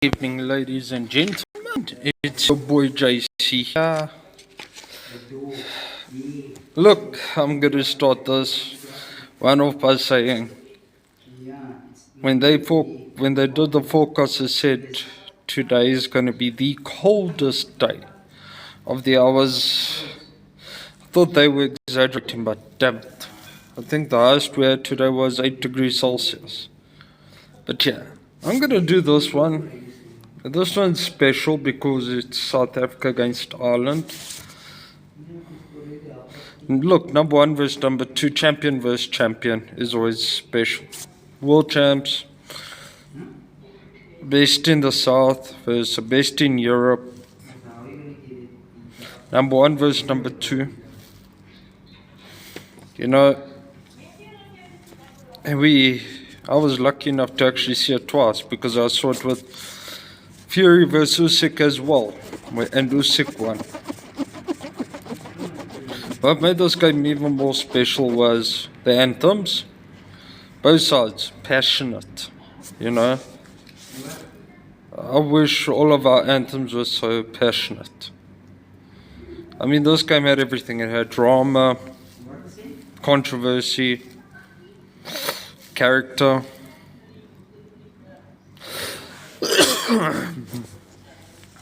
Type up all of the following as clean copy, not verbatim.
Evening, ladies and gentlemen. It's your boy JC here. Look, I'm gonna start this one off by saying when they did the forecast, it said today is gonna be the coldest day of the hours. I thought they were exaggerating, but damn it. I think the highest we had today was 8 degrees Celsius. But yeah, I'm gonna do this one. This one's special because it's South Africa against Ireland. And look, number one versus number two, champion versus champion is always special. World champs, best in the South versus the best in Europe. Number one versus number two. You know, I was lucky enough to actually see it twice because I saw it with Fury versus Usyk as well, and Usyk won. What made this game even more special was the anthems. Both sides, passionate, you know. I wish all of our anthems were so passionate. I mean, this game had everything. It had drama, controversy, character.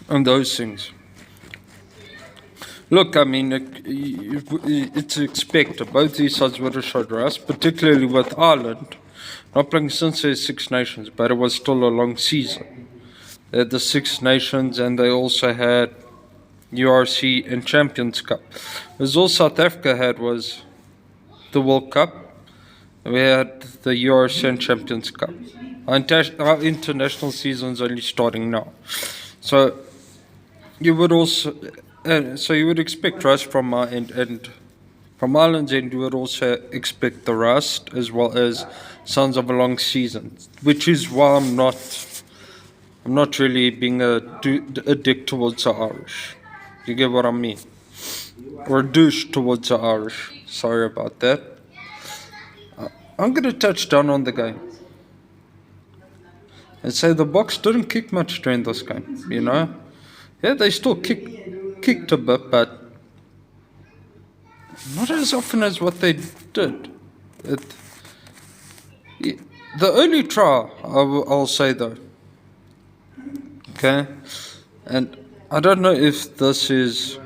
And those things. Look, I mean, it's expected. Both these sides would have showed us, particularly with Ireland. Not playing since their Six Nations, but it was still a long season. They had the Six Nations and they also had URC and Champions Cup. Because all South Africa had was the World Cup. We had the URC and Champions Cup. Our international season is only starting now. So you would expect rust from our end, and from Ireland's end you would also expect the rust as well as signs of a long season, which is why I'm not really being a dick towards the Irish. You get what I mean? Or a douche towards the Irish. Sorry about that. I'm gonna touch down on the game and say the Boks didn't kick much during this game, you know? Yeah, they still kicked a bit, but not as often as what they did. The early try, I'll say though, okay? And I don't know if this is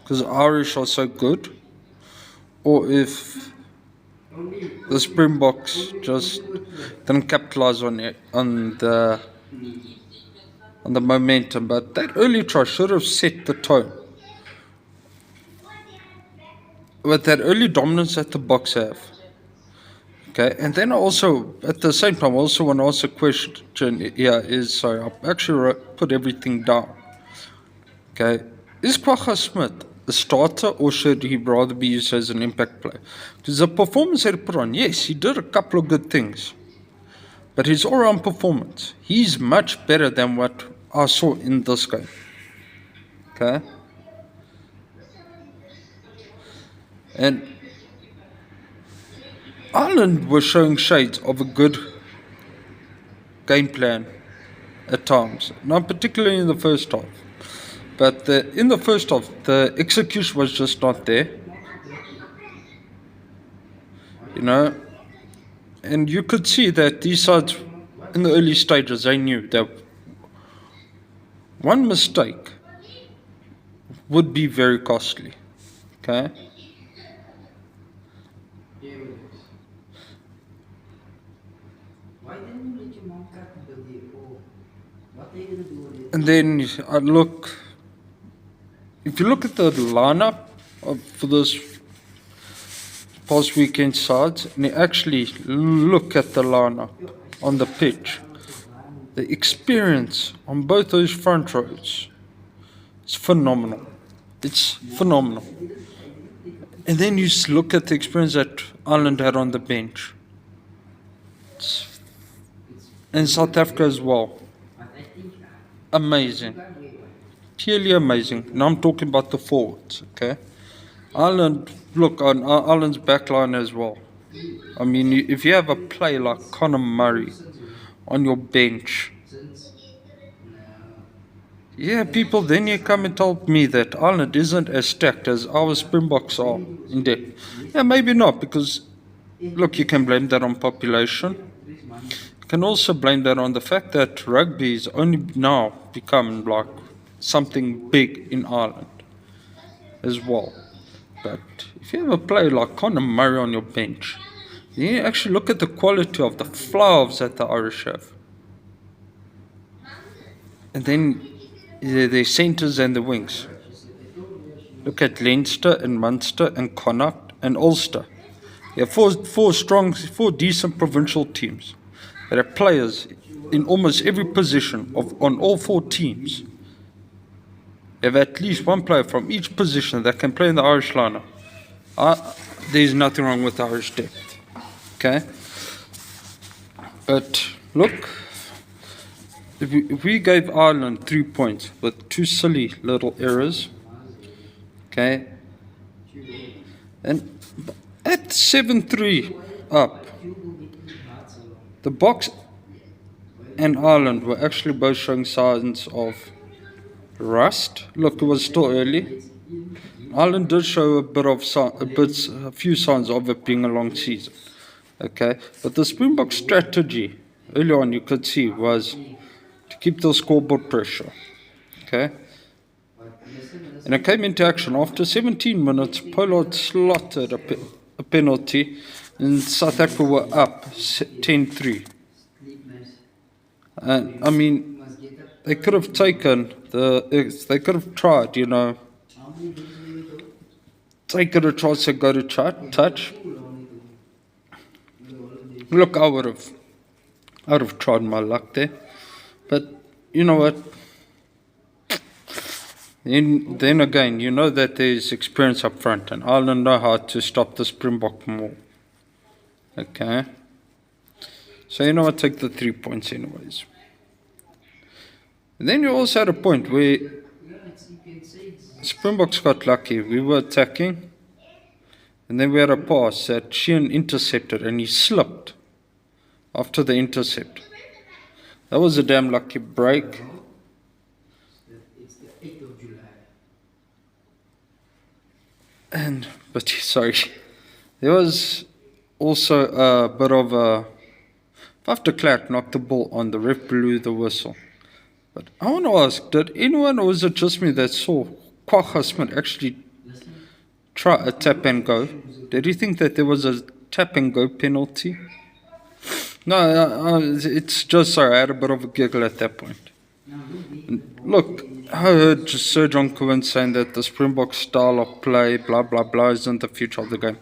because Irish are so good, or if the Springboks just didn't capitalize on the momentum, but that early try should have set the tone. With that early dominance that the Boks have. Okay, and then also, at the same time, I also want to ask a question here sorry, I'll actually put everything down. Okay, is Kwagga Smith a starter or should he rather be used as an impact player? Because the performance that he put on, yes, he did a couple of good things. But his all-round performance, he's much better than what I saw in this game. Okay? And Ireland was showing shades of a good game plan at times. Not particularly in the first half. But in the first half, the execution was just not there. You know? And you could see that these sides, in the early stages, they knew that one mistake would be very costly. Okay? And then if you look at the lineup for this past weekend sides, and you actually look at the lineup on the pitch, the experience on both those front rows is phenomenal. It's phenomenal. And then you look at the experience that Ireland had on the bench. And South Africa as well. Amazing. Purely amazing. Now I'm talking about the forwards, okay? Ireland, look, on Ireland's backline as well. I mean, if you have a player like Conor Murray on your bench, Yeah, people, then you come and tell me that Ireland isn't as stacked as our Springboks are in depth. Yeah, maybe not, because, look, you can blame that on population. You can also blame that on the fact that rugby is only now become like something big in Ireland as well. But if you have a player like Conor Murray on your bench, you actually look at the quality of the flowers that the Irish have. And then the centres and the wings. Look at Leinster and Munster and Connacht and Ulster. You have four decent provincial teams that have players in almost every position on all four teams. You have at least one player from each position that can play in the Irish lineup. There's nothing wrong with Irish depth. Okay? But look, if we gave Ireland 3 points with two silly little errors, okay, and at 7-3 up, the Boks and Ireland were actually both showing signs of rust. Look, it was still early. Ireland did show a few signs of it being a long season. Okay, but the Springbok strategy early on, you could see, was to keep the scoreboard pressure. Okay, and it came into action after 17 minutes. Pollard slotted a penalty, and South Africa were up 10-3. And I mean, they could have taken they could have tried, take it a chance to go to touch. Look, I would have tried my luck there, but you know what? Then again, you know that there's experience up front, and Ireland know how to stop the Springbok more. Okay, so you know what? Take the 3 points anyways. And then you also had a point where Springboks got lucky. We were attacking, and then we had a pass that Sheehan intercepted, and he slipped after the intercept. That was a damn lucky break. But sorry, there was also a bit of a. After Clark knocked the ball on, the ref blew the whistle. But I want to ask, did anyone, or was it just me, that saw Kwagga Smith actually try a tap and go? Did you think that there was a tap and go penalty? No, it's just sorry, I had a bit of a giggle at that point. Look, I heard Sir John Cohen saying that the Springbok style of play, blah, blah, blah, isn't the future of the game.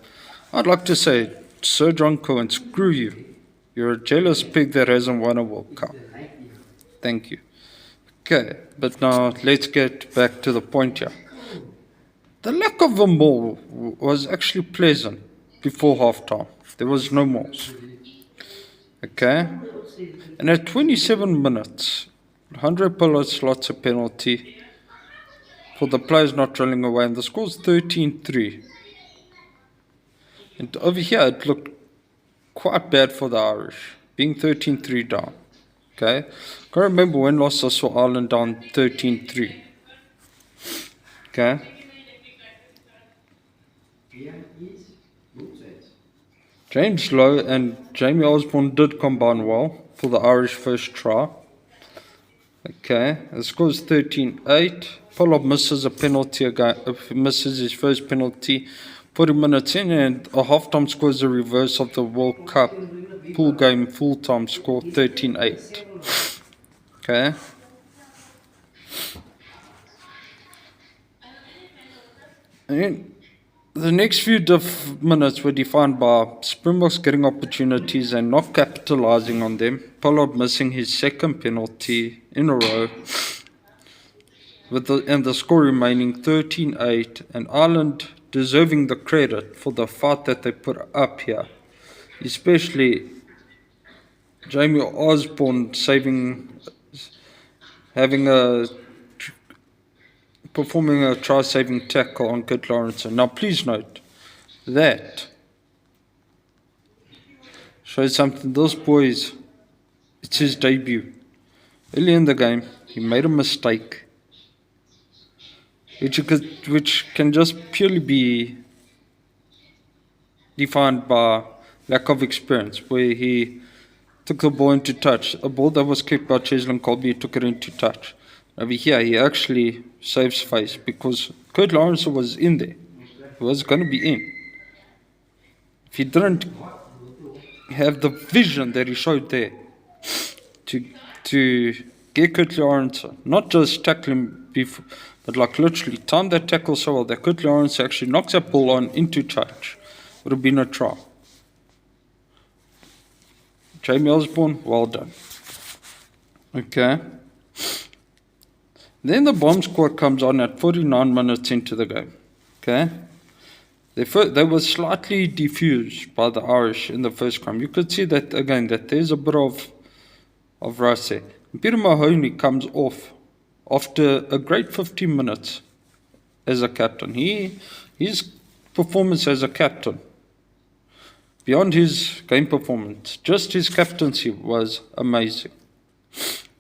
I'd like to say, Sir John Cohen, screw you. You're a jealous pig that hasn't won a World Cup. Thank you. Okay, but now let's get back to the point here. The lack of a maul was actually pleasant before halftime. There was no mauls. Okay? And at 27 minutes, 100 Pollard slots a penalty for the players not drilling away, and the score's 13-3. And over here, it looked quite bad for the Irish, being 13-3 down. Okay? Can't remember when last I saw Ireland down 13-3. Okay? James Lowe and Jamie Osborne did combine well for the Irish first try. Okay, the score is 13-8. Pollard misses a penalty again, misses his first penalty 40 minutes in, and a halftime score is a reverse of the World Cup pool game full-time score 13-8. Okay. And the next few minutes were defined by Springboks getting opportunities and not capitalizing on them. Pollard missing his second penalty in a row, and the score remaining 13-8, and Ireland deserving the credit for the fight that they put up here, especially Jamie Osborne performing a try-saving tackle on Kit Lawrenson. Now, please note that shows something. Those boys, it's his debut. Early in the game, he made a mistake, which can just purely be defined by lack of experience, where he took the ball into touch. A ball that was kicked by Cheslin Kolbe, he took it into touch. Over here, he actually saves face because Kurt Lawrence was in there. He was going to be in. If he didn't have the vision that he showed there to get Kurt Lawrence, not just tackle him before, but like literally time that tackle so well that Kurt Lawrence actually knocks that ball on into touch, would have been a try. Jamie Osborne, well done. Okay. Then the bomb squad comes on at 49 minutes into the game. Okay. They were slightly diffused by the Irish in the first scrum. You could see that again, that there's a bit of rust there. Peter Mahoney comes off after a great 15 minutes as a captain. His performance as a captain, beyond his game performance, just his captaincy was amazing.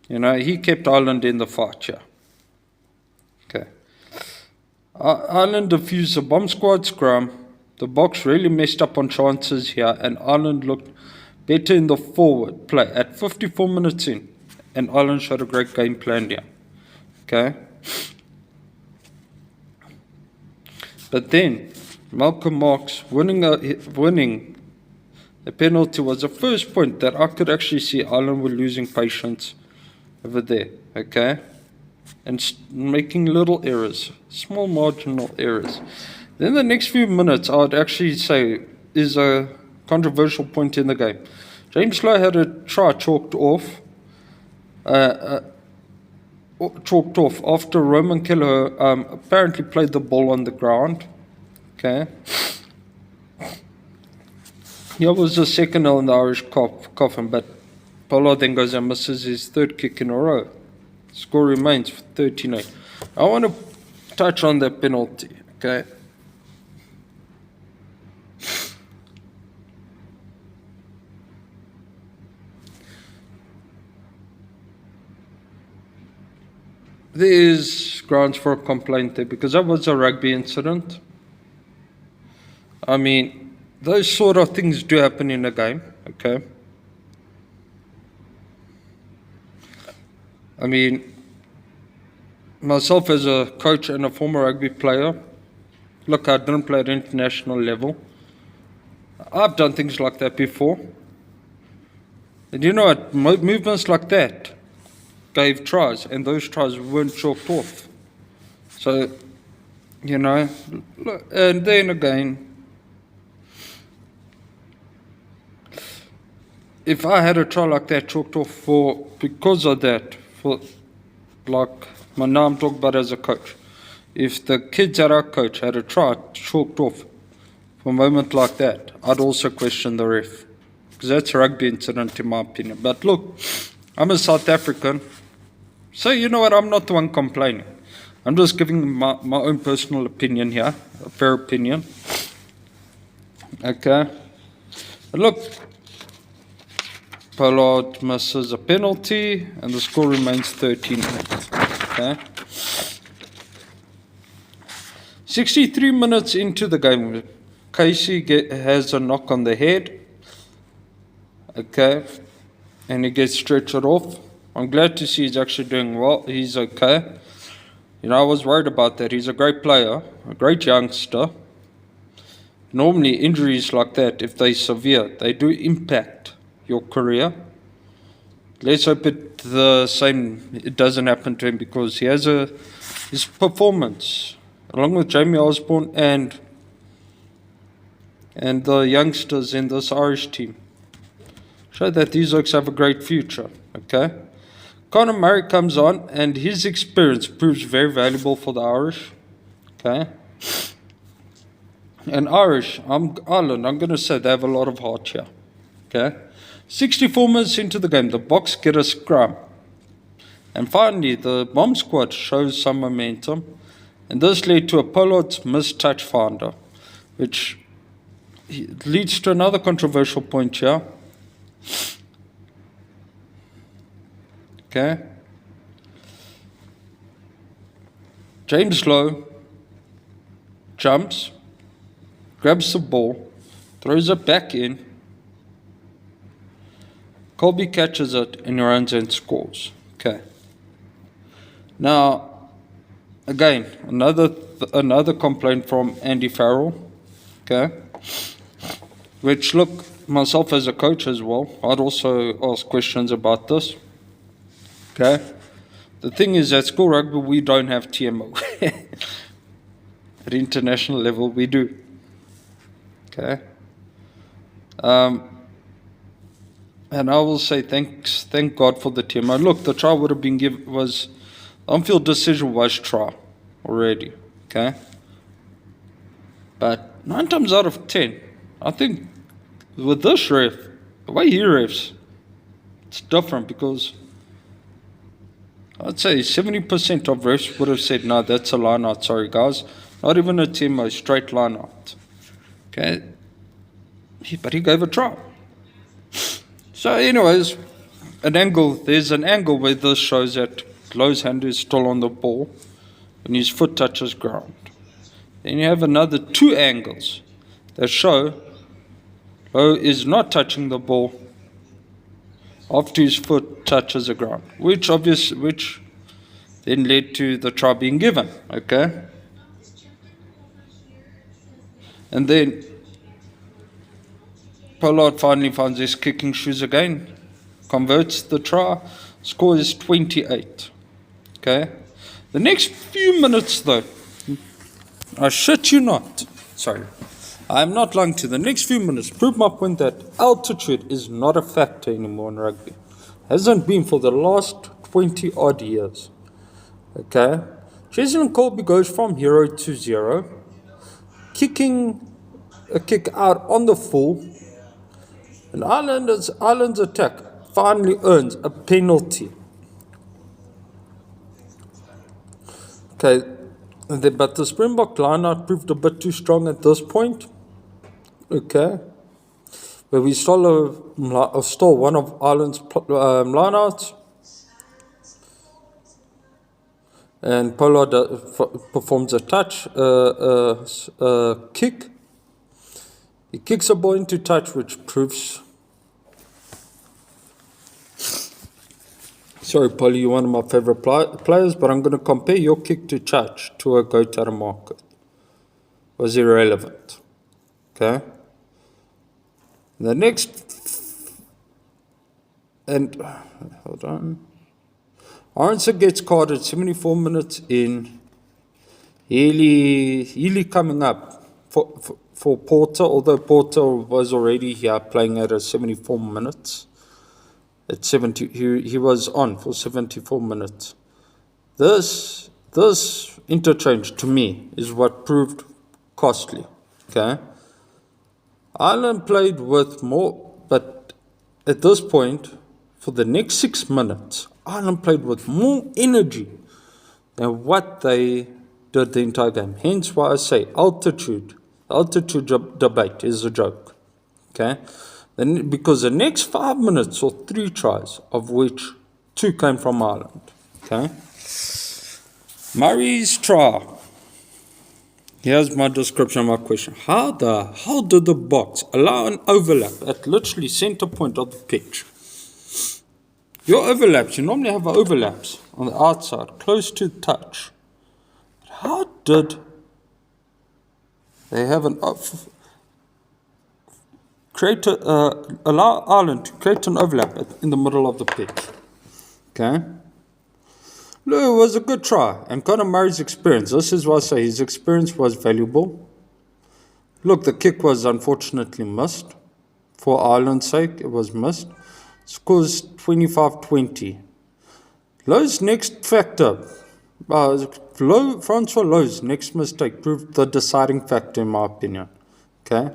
You know, he kept Ireland in the fight, yeah. Okay. Ireland diffused the bomb squad scrum. The Boks really messed up on chances here, and Ireland looked better in the forward play at 54 minutes in, and Ireland showed a great game plan here. Okay. But then Malcolm Marx winning a penalty was the first point that I could actually see Ireland were losing patience over there. Okay. And making little errors, small marginal errors. Then the next few minutes, I would actually say, is a controversial point in the game. James Lowe had a try chalked off after Roman Kelleher apparently played the ball on the ground. Okay. Here was the second nail in the Irish coffin, but Pollard then goes and misses his third kick in a row. Score remains 13-8. I want to touch on that penalty, okay? There is grounds for a complaint there because that was a rugby incident. I mean, those sort of things do happen in a game, okay? I mean, myself as a coach and a former rugby player, look, I didn't play at international level. I've done things like that before. And you know what? Movements like that gave tries, and those tries weren't chalked off. So, you know, and then again, if I had a try like that chalked off because of that, like now I'm talking about as a coach, if the kids at our coach had a try chalked off for a moment like that, I'd also question the ref, because that's a rugby incident in my opinion. But look, I'm a South African, so you know what, I'm not the one complaining. I'm just giving my own personal opinion here, a fair opinion. Okay, but look, Pollard misses a penalty, and the score remains 13-8. Okay. 63 minutes into the game, Casey has a knock on the head. Okay. And he gets stretched off. I'm glad to see he's actually doing well. He's okay. You know, I was worried about that. He's a great player, a great youngster. Normally, injuries like that, if they're severe, they do impact your career. Let's hope it doesn't happen to him, because he has his performance, along with Jamie Osborne and the youngsters in this Irish team, show that these oaks have a great future. Okay, Conor Murray comes on, and his experience proves very valuable for the Irish. Okay, and Ireland, I'm going to say they have a lot of heart here. Okay. 64 minutes into the game, the Boks get a scrum. And finally, the bomb squad shows some momentum. And this led to a Pollard's missed touch finder, which leads to another controversial point here. Okay. James Lowe jumps, grabs the ball, throws it back in. Kolbes catches it and he runs and scores. Okay. Now, again, another complaint from Andy Farrel. Okay. Which, look, myself as a coach as well, I'd also ask questions about this. Okay. The thing is, at school rugby, we don't have TMO. At international level, we do. Okay. And I will say thank God for the TMO. Look, the try would have been on-field decision was try already. Okay. But 9 times out of 10, I think with this ref, the way he refs, it's different because I'd say 70% of refs would have said, no, that's a line out. Sorry, guys. Not even a TMO, straight line out. Okay. But he gave a try. So, anyways, there's an angle where this shows that Lowe's hand is still on the ball when his foot touches ground. Then you have another 2 angles that show Lowe is not touching the ball after his foot touches the ground, which then led to the try being given. Okay. And then Pollard finally finds his kicking shoes again, converts the try, score is 28. Okay. The next few minutes, though, I shit you not. Sorry. I'm not lying to you. The next few minutes prove my point that altitude is not a factor anymore in rugby. Hasn't been for the last 20 odd years. Okay. Jason Kolbes goes from 0 to 0, kicking a kick out on the full. And Ireland's attack finally earns a penalty. Okay, but the Springbok line-out proved a bit too strong at this point. Okay, where we stole one of Ireland's line-outs. And Pollard performs a touch, kick. He kicks a ball into touch, which proves... Sorry, Polly, you're one of my favorite players, but I'm going to compare your kick to touch to a go-to the market. Was irrelevant. Okay? The next... And... Hold on. Arnson gets carded 74 minutes in. Healy coming up for Porter, although Porter was already here playing at a 74 minutes. At 70, he was on for 74 minutes. This interchange to me is what proved costly. Okay, Ireland played with more, but at this point, for the next 6 minutes, Ireland played with more energy than what they did the entire game. Hence why I say altitude debate is a joke. Okay. Then, because the next 5 minutes saw 3 tries, of which 2 came from Ireland. Okay. Murray's try. Here's my description of my question. How did the Boks allow an overlap at literally center point of the pitch? Your overlaps, you normally have overlaps on the outside, close to the touch. How did they have allow Ireland to create an overlap in the middle of the pitch? Okay. Look, it was a good try. And Conor Murray's experience, this is why I say his experience was valuable. Look, the kick was unfortunately missed. For Ireland's sake, it was missed. Scores 25-20. Lowe's next factor, Francois Lowe's next mistake proved the deciding factor in my opinion. Okay.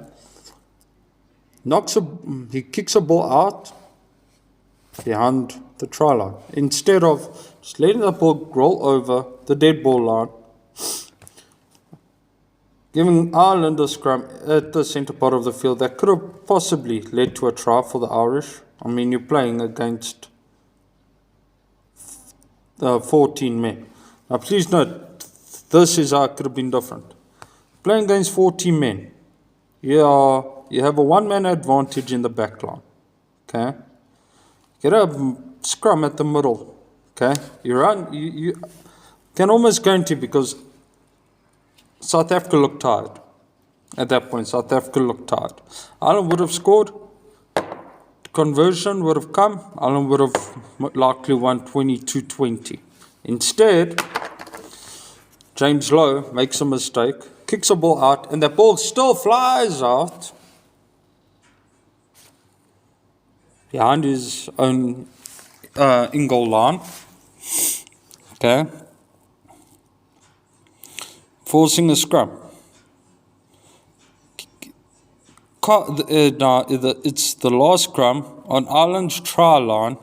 He kicks a ball out behind the try line. Instead of just letting the ball roll over the dead ball line, giving Ireland a scrum at the centre part of the field that could have possibly led to a try for the Irish. I mean, you're playing against 14 men. Now, please note, this is how it could have been different. Playing against 40 men. You have a one-man advantage in the back line. Okay? Get a scrum at the middle. Okay? You run, you can almost guarantee, because South Africa looked tired. At that point, South Africa looked tired. Ireland would have scored. Conversion would have come. Ireland would have likely won 22-20. Instead, James Lowe makes a mistake, kicks a ball out, and that ball still flies out behind his own in-goal line. Okay. Forcing a scrum. It's the last scrum on Ireland's try line.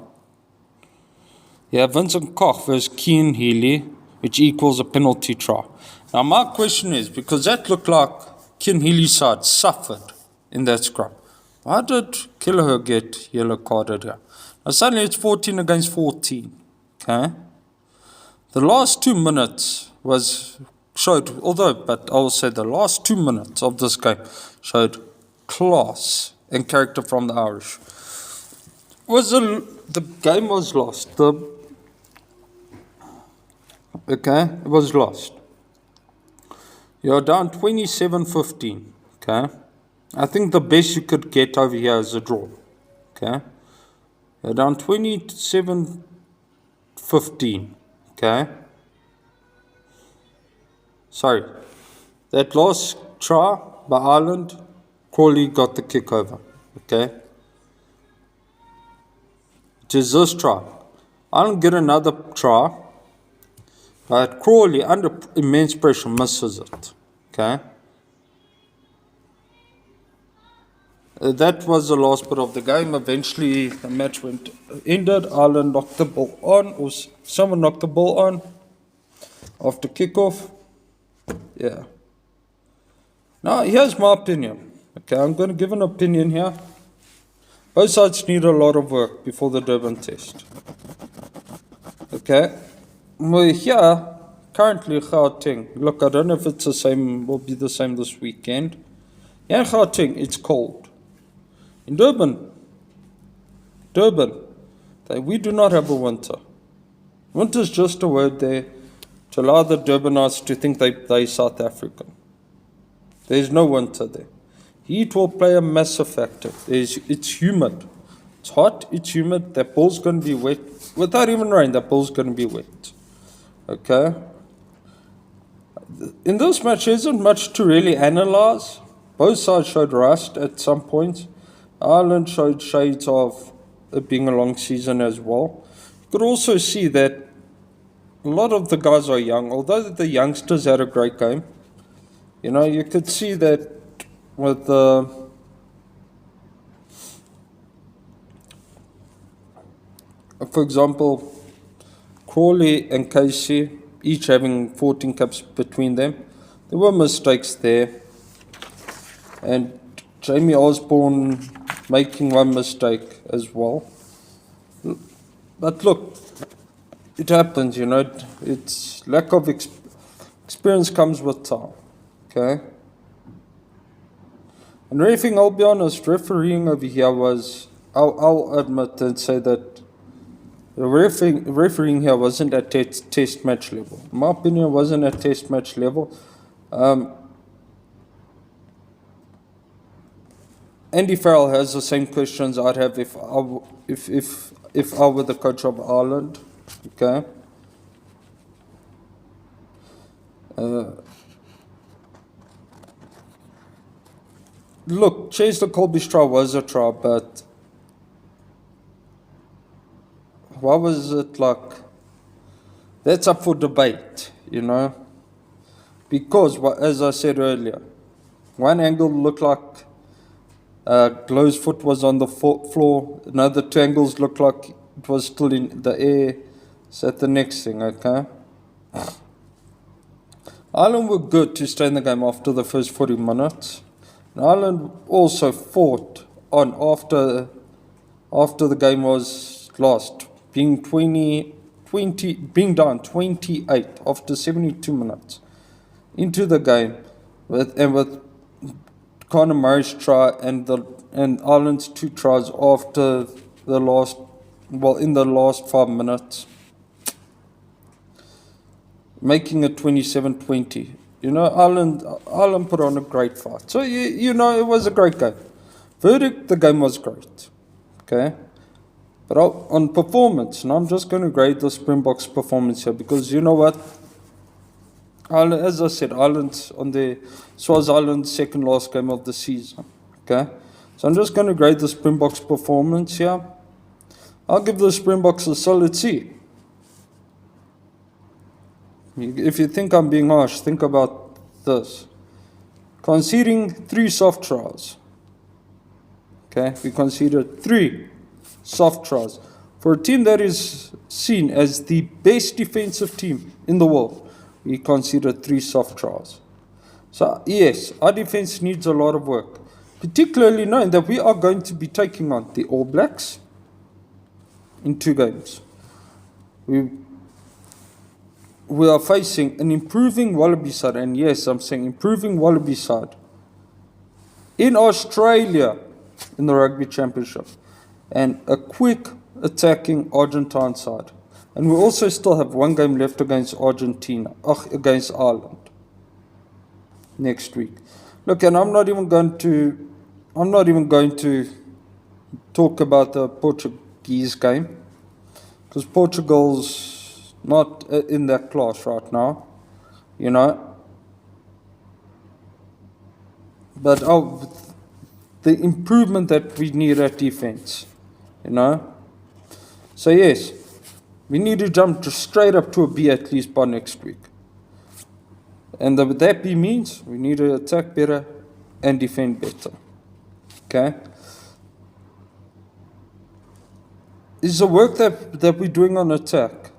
You have Vincent Koch versus Cian Healy, which equals a penalty try. Now my question is, because that looked like Cian Healy's side suffered in that scrum, why did Kelleher get yellow carded here? Now suddenly it's 14 against 14. Okay? The last 2 minutes showed, but I will say the last 2 minutes of this game showed class and character from the Irish. The game was lost. It was lost. You're down 27-15. Okay, I think the best you could get over here is a draw. Okay, you're down 27-15. Okay, sorry, that last try by Ireland, Crawley got the kick over. Okay, it is this try. Ireland get another try, but Crawley, under immense pressure, misses it. Okay, that was the last bit of the game. Eventually, the match ended. Ireland knocked the ball on, or someone knocked the ball on after kickoff. Yeah. Now, here's my opinion. Okay, I'm going to give an opinion here. Both sides need a lot of work before the Durban test. Okay. We're here, currently Gauteng. Look, I don't know if it's the same, will be the same this weekend. Here in Gauteng, it's cold. In Durban, we do not have a winter. Winter is just a word there to allow the Durbanites to think they're South African. There's no winter there. Heat will play a massive factor. It's humid. It's hot, it's humid, that ball's going to be wet. Without even rain, that ball's going to be wet. Okay? In this match, there isn't much to really analyze. Both sides showed rust at some points. Ireland showed shades of it being a long season as well. You could also see that a lot of the guys are young. Although the youngsters had a great game, you could see that with for example, Crawley and Casey, each having 14 caps between them. There were mistakes there. And Jamie Osborne making one mistake as well. But look, it happens, It's lack of experience comes with time. Okay? And refereeing, I'll be honest, refereeing over here was, I'll admit and say that the refereeing here wasn't at test match level. In my opinion, it wasn't at test match level. Andy Farrel has the same questions I'd have if I were the coach of Ireland. Okay. Look, Chase the Kolbes try was a try, but why was it like? That's up for debate, because, as I said earlier, one angle looked like Glow's foot was on the floor, another 2 angles looked like it was still in the air. So that's the next thing, okay? Ireland were good to stay in the game after the first 40 minutes. And Ireland also fought on after the game was lost, being down 28 after 72 minutes. into the game with Conor Murray's try and Ireland's 2 tries after in the last 5 minutes, making it 27-20. Ireland put on a great fight. So, it was a great game. Verdict, the game was great. Okay? But on performance, and I'm just going to grade the Springboks' performance here because you know what? Ireland, as I said, this was Ireland's second last game of the season. Okay? So I'm just going to grade the Springboks' performance here. I'll give the Springboks a solid C. If you think I'm being harsh, think about this. Conceding 3 soft tries. Okay, we conceded 3 soft tries. For a team that is seen as the best defensive team in the world, we conceded 3 soft tries. So, yes, our defense needs a lot of work, particularly knowing that we are going to be taking on the All Blacks in 2 games. We are facing an improving Wallabies side, and yes, I'm saying improving Wallabies side in Australia in the Rugby Championship, and a quick attacking Argentine side. And we also still have 1 game left against against Ireland next week. Look, and I'm not even going to talk about the Portuguese game because Portugal's not in that class right now, But the improvement that we need at defense, So yes, we need to jump straight up to a B at least by next week. And that B means we need to attack better and defend better. Okay? Is the work that we're doing on attack,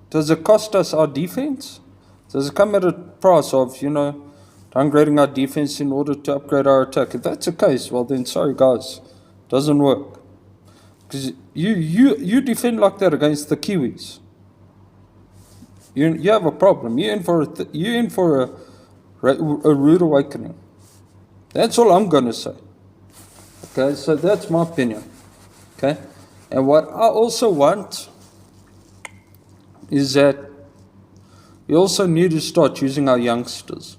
does it cost us our defense? Does it come at a price of, downgrading our defense in order to upgrade our attack? If that's the case, well then, sorry guys, doesn't work. Because you defend like that against the Kiwis, you have a problem. You're in for a rude awakening. That's all I'm gonna say. Okay, so that's my opinion. Okay, and what I also want is that we also need to start using our youngsters.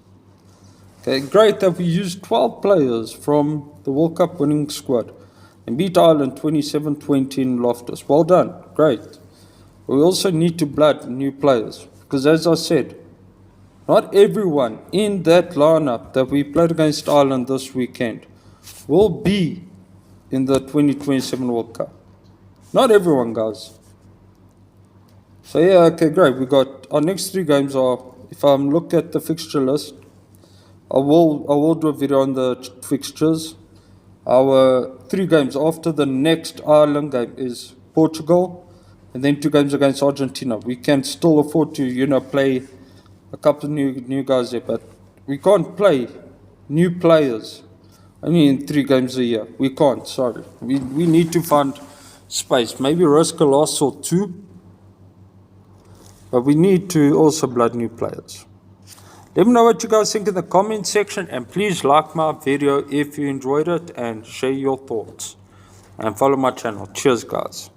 Okay, great that we used 12 players from the World Cup winning squad and beat Ireland 27-20 in Loftus. Well done, great. We also need to blood new players because, as I said, not everyone in that lineup that we played against Ireland this weekend will be in the 2027 World Cup. Not everyone, guys. So yeah, okay, great. We got our next 3 games are, if I look at the fixture list, I will do a video on the fixtures. Our 3 games after the next Ireland game is Portugal, and then 2 games against Argentina. We can still afford to, play a couple of new guys there, but we can't play new players only in 3 games a year. We can't, sorry. We need to find space. Maybe risk a loss or 2, but we need to also blood new players. Let me know what you guys think in the comment section, and please like my video if you enjoyed it and share your thoughts and follow my channel. Cheers guys.